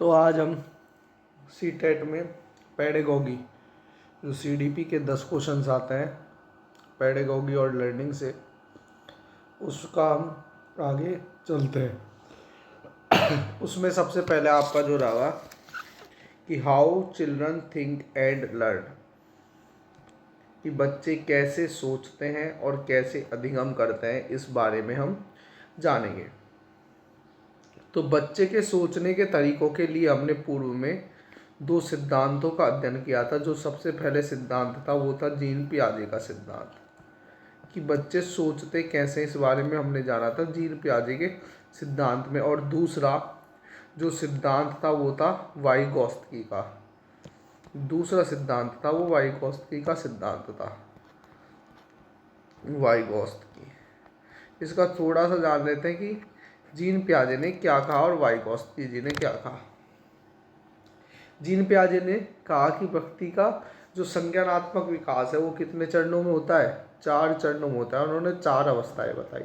तो आज हम सी टेट में पेडागोगी जो CDP के 10 क्वेश्चंस आते हैं पेडागोगी और लर्निंग से, उसका हम आगे चलते हैं। उसमें सबसे पहले आपका जो रहा कि how children think and learn, कि बच्चे कैसे सोचते हैं और कैसे अधिगम करते हैं, इस बारे में हम जानेंगे। तो बच्चे के सोचने के तरीकों के लिए हमने पूर्व में 2 सिद्धांतों का अध्ययन किया था। जो सबसे पहले सिद्धांत था वो था जीन पियाजे का सिद्धांत, कि बच्चे सोचते कैसे, इस बारे में हमने जाना था जीन पियाजे के सिद्धांत में। और दूसरा जो सिद्धांत था वो था वाइगोत्स्की का। दूसरा सिद्धांत था वो वाइगोत्स्की का सिद्धांत था, वाइगोत्स्की। इसका थोड़ा सा जान लेते हैं कि जीन पियाजे ने क्या कहा और वाइगोत्स्की जी ने क्या कहा। जीन पियाजे ने कहा कि व्यक्ति का जो संज्ञानात्मक विकास है वो कितने चरणों में होता है, 4 चरणों में होता है। उन्होंने 4 अवस्थाएं बताई।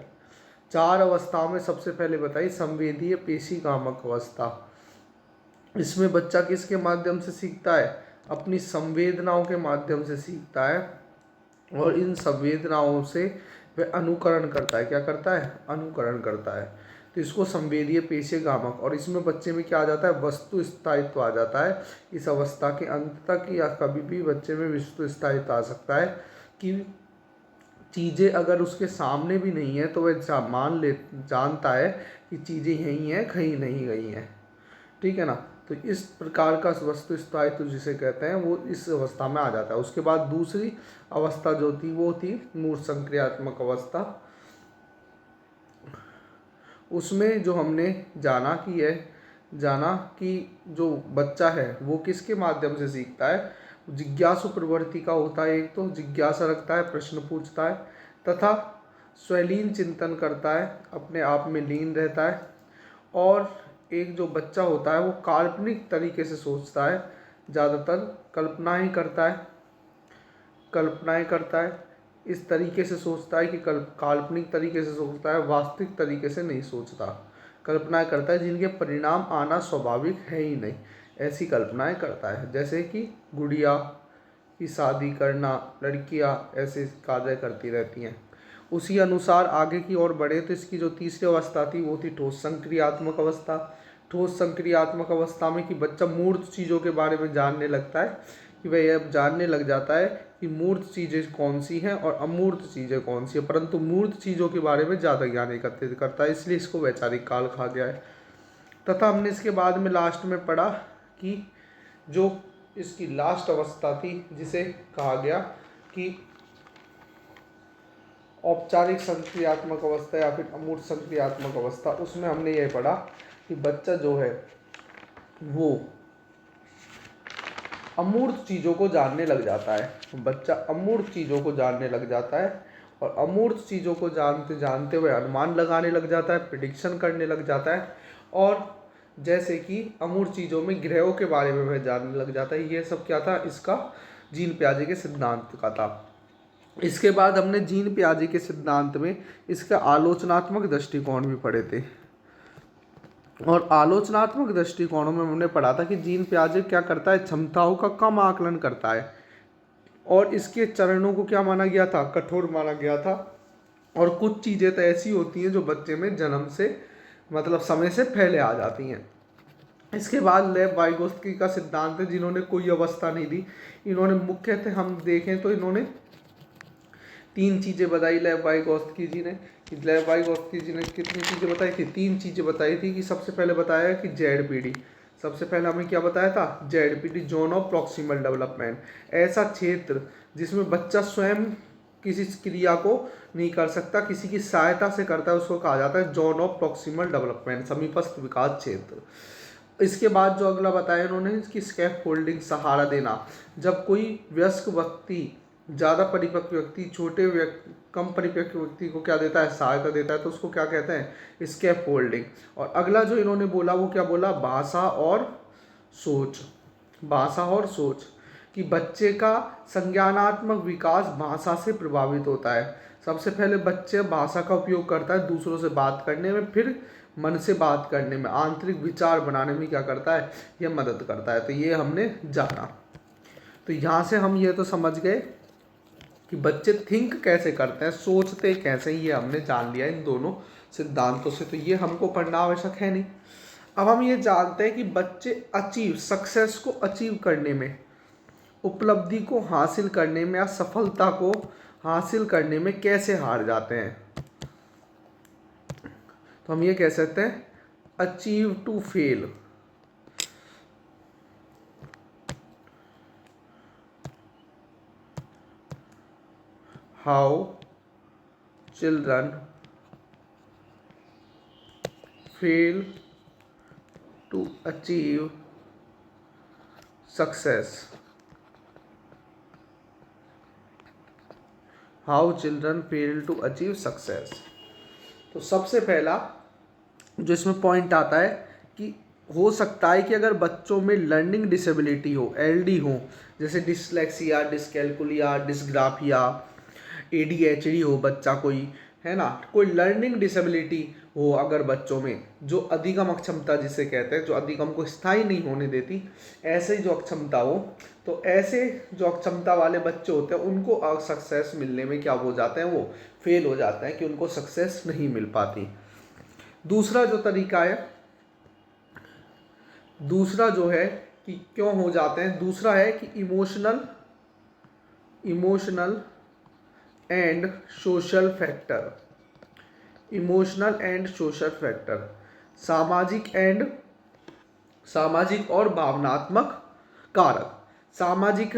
4 अवस्थाओं में सबसे पहले बताई संवेदीय पेशी कामक अवस्था। इसमें बच्चा किसके माध्यम से सीखता है, अपनी संवेदनाओं के माध्यम से सीखता है, और इन संवेदनाओं से वह अनुकरण करता है। क्या करता है, अनुकरण करता है। तो इसको संवेदीय पेशी कामक, और इसमें बच्चे में क्या आ जाता है, वस्तु स्थायित्व आ जाता है। इस अवस्था के अंत तक या कभी भी बच्चे में वस्तु स्थायित्व आ सकता है कि चीज़ें अगर उसके सामने भी नहीं है तो वह जानता है कि चीज़ें यहीं हैं, कहीं नहीं गई हैं। ठीक है ना। तो इस प्रकार का वस्तु स्थायित्व जिसे कहते हैं वो इस अवस्था में आ जाता है। उसके बाद दूसरी अवस्था जो थी वो थी मूर्त संक्रियात्मक अवस्था। उसमें जो हमने जाना कि जो बच्चा है वो किसके माध्यम से सीखता है, जिज्ञासु प्रवृत्ति का होता है। एक तो जिज्ञासा रखता है, प्रश्न पूछता है, तथा स्वलीन चिंतन करता है, अपने आप में लीन रहता है। और एक जो बच्चा होता है वो काल्पनिक तरीके से सोचता है, ज़्यादातर कल्पनाएं करता है। इस तरीके से सोचता है कि काल्पनिक तरीके से सोचता है, वास्तविक तरीके से नहीं सोचता। कल्पनाएं करता है जिनके परिणाम आना स्वाभाविक है ही नहीं, ऐसी कल्पनाएं करता है। जैसे कि गुड़िया की शादी करना, लड़कियां ऐसे कार्य करती रहती हैं। उसी अनुसार आगे की ओर बढ़े तो इसकी जो तीसरी अवस्था थी वो थी ठोस संक्रियात्मक अवस्था। ठोस संक्रियात्मक अवस्था में कि बच्चा मूर्त चीज़ों के बारे में जानने लगता है, कि वह यह जानने लग जाता है कि मूर्त चीज़ें कौन सी हैं और अमूर्त चीज़ें कौन सी हैं, परंतु मूर्त चीज़ों के बारे में ज़्यादा ज्ञान एकत्रित करता है, इसलिए इसको वैचारिक काल कहा गया है। तथा हमने इसके बाद में लास्ट में पढ़ा कि जो इसकी लास्ट अवस्था थी जिसे कहा गया कि औपचारिक संक्रियात्मक अवस्था या फिर अमूर्त संक्रियात्मक अवस्था, उसमें हमने यह पढ़ा कि बच्चा जो है वो अमूर्त चीज़ों को जानने लग जाता है। बच्चा अमूर्त चीज़ों को जानने लग जाता है, और अमूर्त चीज़ों को जानते जानते हुए अनुमान लगाने लग जाता है, प्रिडिक्शन करने लग जाता है। और जैसे कि अमूर्त चीज़ों में ग्रहों के बारे में वह जानने लग जाता है। ये सब क्या था, इसका जीन पियाजे के सिद्धांत का था। इसके बाद हमने जीन पियाजे के सिद्धांत में इसका आलोचनात्मक दृष्टिकोण भी पढ़े थे। और आलोचनात्मक दृष्टिकोणों में हमने पढ़ा था कि जीन पियाजे क्या करता है, क्षमताओं का कम आकलन करता है, और इसके चरणों को क्या माना गया था, कठोर माना गया था। और कुछ चीज़ें तो ऐसी होती हैं जो बच्चे में जन्म से मतलब समय से पहले आ जाती हैं। इसके बाद लेव वाइगोत्स्की का सिद्धांत है, जिन्होंने कोई अवस्था नहीं दी। इन्होंने मुख्यतः हम देखें तो इन्होंने 3 चीज़ें बताई लेव वाइगोत्स्की जी ने। लेव वाइगोत्स्की जी ने कितनी चीज़ें बताई थी, 3 चीज़ें बताई थी। कि सबसे पहले बताया कि ZPD, सबसे पहले हमें क्या बताया था, ZPD zone of proximal development, ऐसा क्षेत्र जिसमें बच्चा स्वयं किसी क्रिया को नहीं कर सकता, किसी की सहायता से करता है, उसको कहा जाता है जोन ऑफ प्रॉक्सिमल डेवलपमेंट, समीपस्थ विकास क्षेत्र। इसके बाद जो अगला बताया उन्होंने कि स्कैफ फोल्डिंग, सहारा देना। जब कोई वयस्क व्यक्ति ज़्यादा परिपक्व व्यक्ति कम परिपक्व व्यक्ति को क्या देता है, सहायता देता है, तो उसको क्या कहते हैं, स्कैफ फोल्डिंग। और अगला जो इन्होंने बोला वो क्या बोला, भाषा और सोच, कि बच्चे का संज्ञानात्मक विकास भाषा से प्रभावित होता है। सबसे पहले बच्चे भाषा का उपयोग करता है दूसरों से बात करने में, फिर मन से बात करने में, आंतरिक विचार बनाने में क्या करता है, ये मदद करता है। तो ये हमने जाना। तो यहाँ से हम ये तो समझ गए कि बच्चे थिंक कैसे करते हैं, सोचते कैसे, ये हमने जान लिया इन दोनों सिद्धांतों से। तो ये हमको पढ़ना आवश्यक है नहीं। अब हम ये जानते हैं कि बच्चे सक्सेस को अचीव करने में, उपलब्धि को हासिल करने में या सफलता को हासिल करने में कैसे हार जाते हैं। तो हम ये कह सकते हैं achieve to fail. How children fail to achieve success. How children fail to achieve success. तो सबसे पहला जो इसमें पॉइंट आता है कि हो सकता है कि अगर बच्चों में लर्निंग डिसेबिलिटी हो, एलडी हो, जैसे डिसलेक्सिया, डिसकैलकुलिया, डिसग्राफिया, एडीएचडी हो बच्चा कोई, है ना, कोई लर्निंग डिसेबिलिटी हो अगर बच्चों में, जो अधिगम अक्षमता जिसे कहते हैं, जो अधिगम को स्थायी नहीं होने देती, ऐसे जो अक्षमता हो, तो ऐसे जो अक्षमता वाले बच्चे होते हैं उनको सक्सेस मिलने में क्या हो जाते हैं, वो फेल हो जाते हैं, कि उनको सक्सेस नहीं मिल पाती। दूसरा जो तरीका है, दूसरा जो है कि क्यों हो जाते हैं, दूसरा है कि emotional and social factor, emotional and social factor, सामाजिक और भावनात्मक कारक। सामाजिक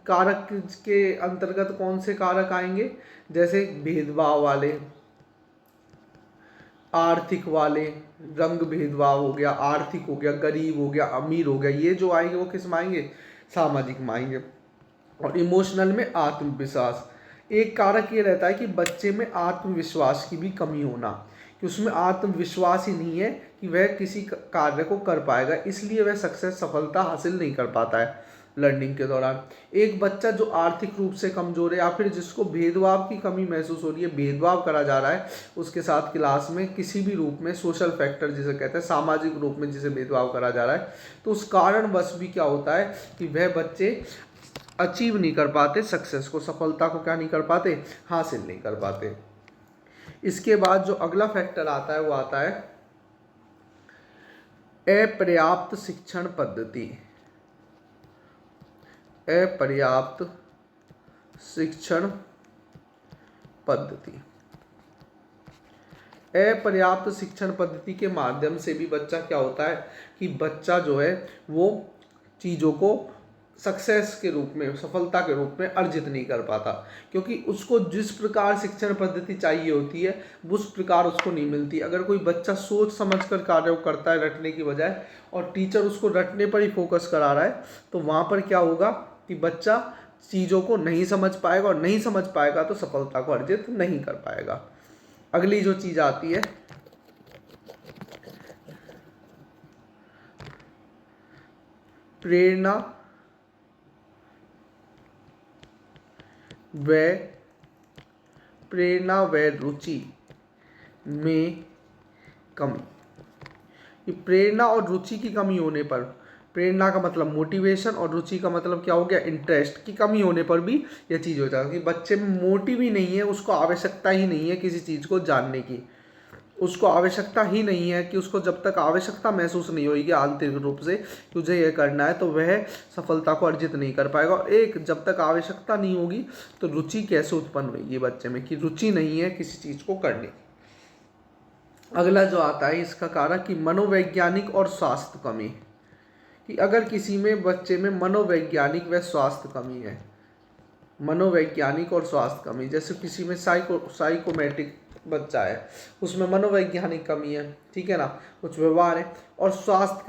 कारक के अंतर्गत कौन से कारक आएंगे, जैसे भेदभाव वाले, आर्थिक वाले, रंग भेदभाव हो गया, आर्थिक हो गया, गरीब हो गया, अमीर हो गया, ये जो आएंगे वो किस में आएंगे, सामाजिक में आएंगे। और इमोशनल में आत्मविश्वास। एक कारक ये रहता है कि बच्चे में आत्मविश्वास की भी कमी होना, कि उसमें आत्मविश्वास ही नहीं है कि वह किसी कार्य को कर पाएगा, इसलिए वह सफलता हासिल नहीं कर पाता है लर्निंग के दौरान। एक बच्चा जो आर्थिक रूप से कमजोर है या फिर जिसको भेदभाव की कमी महसूस हो रही है, भेदभाव करा जा रहा है उसके साथ क्लास में किसी भी रूप में, सोशल फैक्टर जिसे कहते हैं, सामाजिक रूप में जिसे भेदभाव करा जा रहा है, तो उस कारणवश भी क्या होता है कि वह बच्चे अचीव नहीं कर पाते सक्सेस को, सफलता को क्या नहीं कर पाते, हासिल नहीं कर पाते। इसके बाद जो अगला फैक्टर आता है वो आता है अपर्याप्त शिक्षण पद्धति। अपर्याप्त शिक्षण पद्धति, अपर्याप्त शिक्षण पद्धति के माध्यम से भी बच्चा क्या होता है कि बच्चा जो है वो चीज़ों को सक्सेस के रूप में, सफलता के रूप में अर्जित नहीं कर पाता, क्योंकि उसको जिस प्रकार शिक्षण पद्धति चाहिए होती है उस प्रकार उसको नहीं मिलती। अगर कोई बच्चा सोच समझकर कार्य करता है रटने की बजाय, और टीचर उसको रटने पर ही फोकस करा रहा है, तो वहाँ पर क्या होगा कि बच्चा चीज़ों को नहीं समझ पाएगा, और नहीं समझ पाएगा तो सफलता को अर्जित नहीं कर पाएगा। अगली जो चीज़ आती है प्रेरणा व रुचि में कमी। ये प्रेरणा और रुचि की कमी होने पर, प्रेरणा का मतलब मोटिवेशन और रुचि का मतलब क्या हो गया, इंटरेस्ट की कमी होने पर भी यह चीज़ हो जाती है कि बच्चे में मोटिव ही नहीं है, उसको आवश्यकता ही नहीं है किसी चीज़ को जानने की, उसको आवश्यकता ही नहीं है कि उसको जब तक आवश्यकता महसूस नहीं होगी आंतरिक रूप से तुझे ये करना है, तो वह सफलता को अर्जित नहीं कर पाएगा। और एक जब तक आवश्यकता नहीं होगी तो रुचि कैसे उत्पन्न होगी बच्चे में, कि रुचि नहीं है किसी चीज़ को करने की। अगला जो आता है इसका कारक कि मनोवैज्ञानिक और स्वास्थ्य कमी, कि अगर किसी में बच्चे में मनोवैज्ञानिक व स्वास्थ्य कमी है, मनोवैज्ञानिक और स्वास्थ्य कमी, जैसे किसी में साइकोमेटिक बच्चा है उसमें मनोवैज्ञानिक कमी है, ठीक है ना, कुछ व्यवहार है, और स्वास्थ्य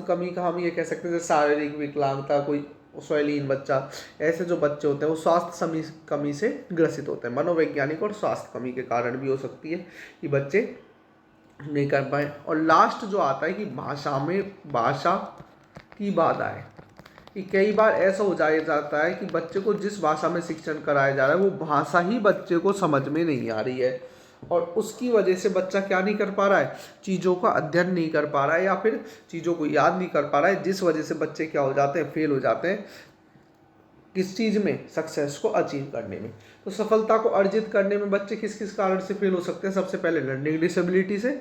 कमी का हम ये कह सकते हैं जैसे शारीरिक विकलांगता, कोई स्वैलीन बच्चा, ऐसे जो बच्चे होते हैं वो स्वास्थ्य कमी से ग्रसित होते हैं। मनोवैज्ञानिक और स्वास्थ्य कमी के कारण भी हो सकती है कि बच्चे नहीं कर पाए। और लास्ट जो आता है कि भाषा की बाधाएं, कि कई बार ऐसा हो जाता है कि बच्चे को जिस भाषा में शिक्षण कराया जा रहा है वो भाषा ही बच्चे को समझ में नहीं आ रही है। और उसकी वजह से बच्चा क्या नहीं कर पा रहा है, चीज़ों का अध्ययन नहीं कर पा रहा है या फिर चीज़ों को याद नहीं कर पा रहा है, जिस वजह से बच्चे क्या हो जाते हैं, फेल हो जाते हैं किस चीज़ में, सक्सेस को अचीव करने में। तो सफलता को अर्जित करने में बच्चे किस किस कारण से फेल हो सकते हैं? सबसे पहले लर्निंग डिसेबिलिटी से,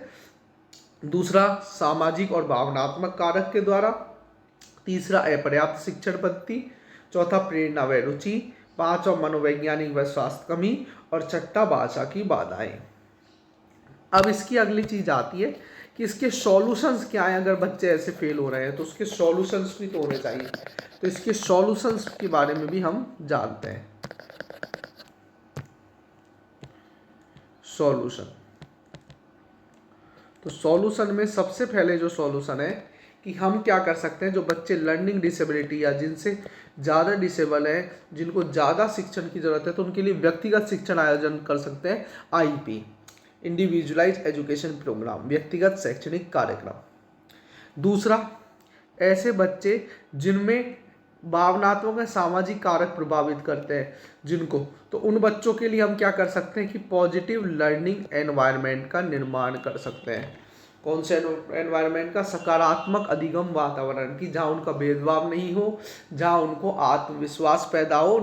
दूसरा सामाजिक और भावनात्मक कारक के द्वारा, तीसरा अपर्याप्त शिक्षण पद्धति, चौथा प्रेरणा व रुचि, पांचवा मनोवैज्ञानिक व स्वास्थ्य कमी, और छठा भाषा की बाधाएं। अब इसकी अगली चीज आती है कि इसके सॉल्यूशंस क्या हैं। अगर बच्चे ऐसे फेल हो रहे हैं तो उसके सॉल्यूशंस भी तो होने चाहिए। तो इसके सॉल्यूशंस के बारे में भी हम जानते हैं। सॉल्यूशन, तो सॉल्यूशन में सबसे पहले जो सॉल्यूशन है कि हम क्या कर सकते हैं, जो बच्चे लर्निंग डिसेबिलिटी या जिनसे ज़्यादा डिसेबल हैं, जिनको ज़्यादा शिक्षण की ज़रूरत है, तो उनके लिए व्यक्तिगत शिक्षण आयोजन कर सकते हैं, आईपी, इंडिविजुअलाइज एजुकेशन प्रोग्राम, व्यक्तिगत शैक्षणिक कार्यक्रम। दूसरा, ऐसे बच्चे जिनमें भावनात्मक या सामाजिक कारक प्रभावित करते हैं जिनको, तो उन बच्चों के लिए हम क्या कर सकते हैं कि पॉजिटिव लर्निंग एनवायरनमेंट का निर्माण कर सकते हैं। कौन से एनवायरनमेंट का? सकारात्मक अधिगम वातावरण की, जहाँ उनका भेदभाव नहीं हो, जहाँ उनको आत्मविश्वास पैदा हो,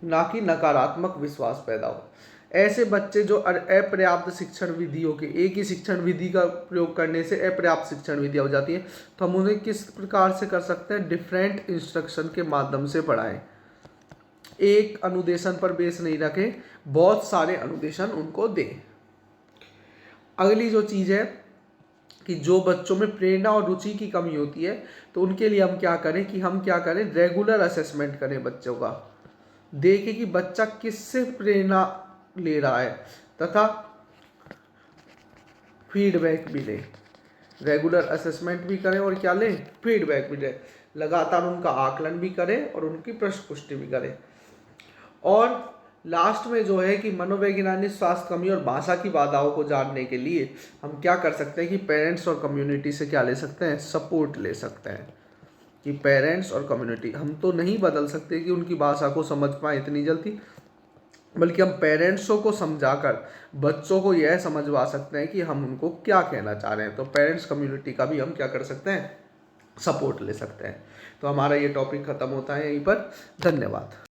ना कि नकारात्मक विश्वास पैदा हो। ऐसे बच्चे जो अपर्याप्त शिक्षण विधियों के, एक ही शिक्षण विधि का प्रयोग करने से अपर्याप्त शिक्षण विधि हो जाती है, तो हम उन्हें किस प्रकार से कर सकते हैं? डिफरेंट इंस्ट्रक्शन के माध्यम से पढ़ाएं। एक अनुदेशन पर बेस नहीं रखें, बहुत सारे अनुदेशन उनको दें। अगली जो चीज़ है कि जो बच्चों में प्रेरणा और रुचि की कमी होती है, तो उनके लिए हम क्या करें, रेगुलर असेसमेंट करें बच्चों का, देखें कि बच्चा किससे प्रेरणा ले रहा है तथा फीडबैक भी लें। रेगुलर असेसमेंट भी करें और क्या लें, फीडबैक भी लें। लगातार उनका आकलन भी करें और उनकी प्रश्न पुष्टि भी करें। और लास्ट में जो है कि मनोवैज्ञानिक स्वास्थ्य कमी और भाषा की बाधाओं को जानने के लिए हम क्या कर सकते हैं कि पेरेंट्स और कम्युनिटी से क्या ले सकते हैं, सपोर्ट ले सकते हैं। कि पेरेंट्स और कम्युनिटी, हम तो नहीं बदल सकते कि उनकी भाषा को समझ पाए इतनी जल्दी, बल्कि हम पेरेंट्सों को समझाकर बच्चों को यह समझवा सकते हैं कि हम उनको क्या कहना चाह रहे हैं। तो पेरेंट्स कम्युनिटी का भी हम क्या कर सकते हैं, सपोर्ट ले सकते हैं। तो हमारा ये टॉपिक खत्म होता है यहीं पर। धन्यवाद।